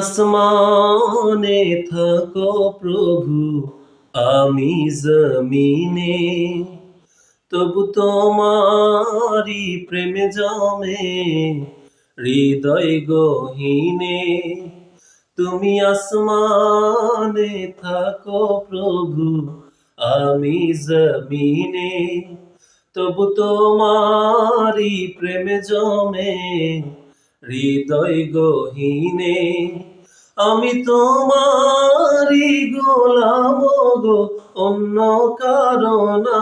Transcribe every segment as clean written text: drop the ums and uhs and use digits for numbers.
আসমানে থাকো প্রভু, আমি জমিনে, তবু তোমারি প্রেমে জমে হৃদয় গহীনে। তুমি আসমানে থাকো প্রভু, আমি জমিনে, তবু তোমারি প্রেমে জমে হৃদয় গহীনে। আমি তোমারি গোলাম গো, অন্য কারো না।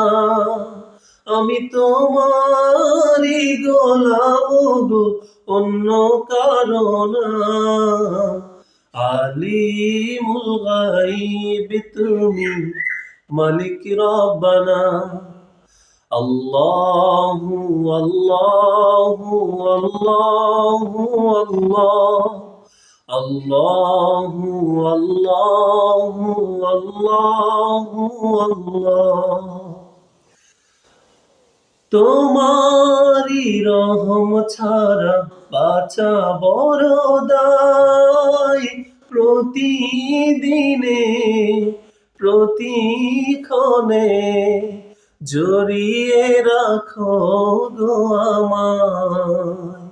আমি তোমারি গোলাম গো, অন্য কারো না। আলিমুল গায়ব তুমি, মালিক রব্বানা। আল্লাহু আল্লাহু আল্লাহু আল্লাহ, আল্লাহু আল্লাহু আল্লাহু আল্লাহ। তোমারি রহম ছাড়া বাঁচা বড় দায়। প্রতিদিনে প্রতিক্ষণে জড়িয়ে রাখো গো আমায়।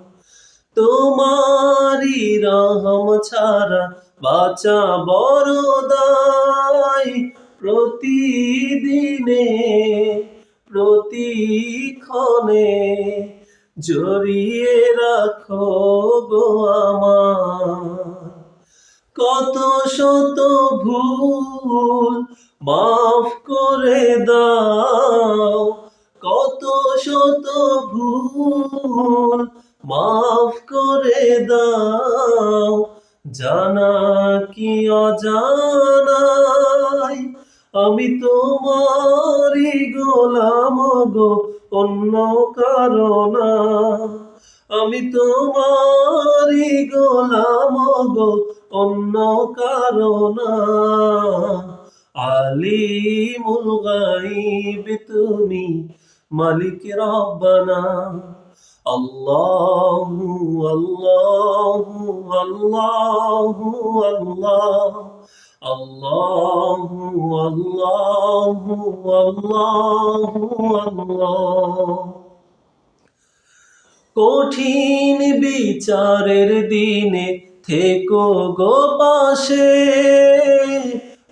তোমারি রহম ছাড়া বাঁচা বড় দায়। প্রতিদিনে প্রতিক্ষণে জড়িয়ে রাখো গো আমায়। কত শত ভুল মাফ করে দাও, কত শত ভুল মাফ করে দাও। জানা কি অজানাই আমি তোমারি গোলাম গো, অন্য কারো না। আমি তোমারি গোলাম গো, অন্য কারো না। আলিমুল গায়ব তুমি, মালিক রব্বানা। আল্লাহু আল্লাহু আল্লাহু আল্লাহ, আল্লাহু আল্লাহু আল্লাহু আল্লাহ। কঠিন বিচারের দিনে থেকো গো পাশে,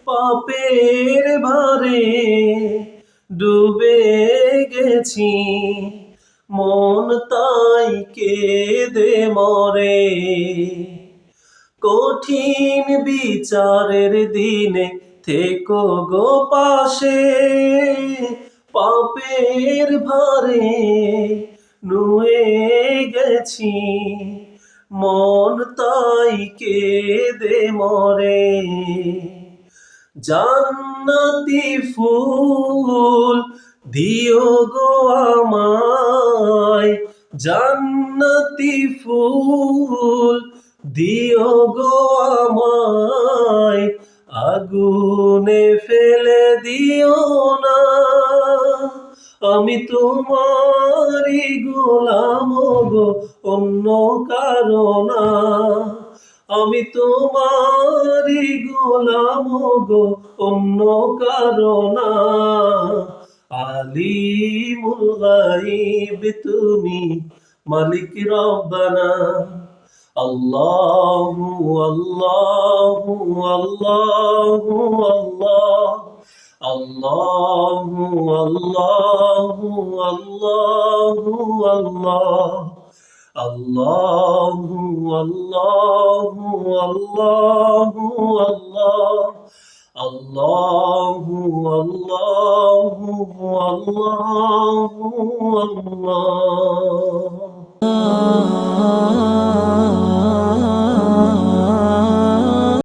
পাপের ভারে ডুবে গেছি, মন তাই কেঁদে মরে। কঠিন বিচারের দিনে থেকো গো পাশে, পাপের ভারে নুয়ে গেছি, মন তাই কেঁদে মরে। জান্নাতি ফুল দিও গো আমায়, জান্নাতি ফুল দিও গো আমায়। আগুনে ফেলে দিও না, আমি তোমারি গোলাম গো, অন্য কারো না। আমি তোমারি গোলাম গো, অন্য কারো না। আলিমুল গায়ব তুমি, মালিক রব্বানা। আল্লাহু আল্লাহু আল্লাহু আল্লাহ, আল্লাহু আল্লাহু আল্লাহু আল্লাহ, আল্লাহু আল্লাহু আল্লাহু আল্লাহ, আল্লাহু আল্লাহু আল্লাহু আল্লাহ।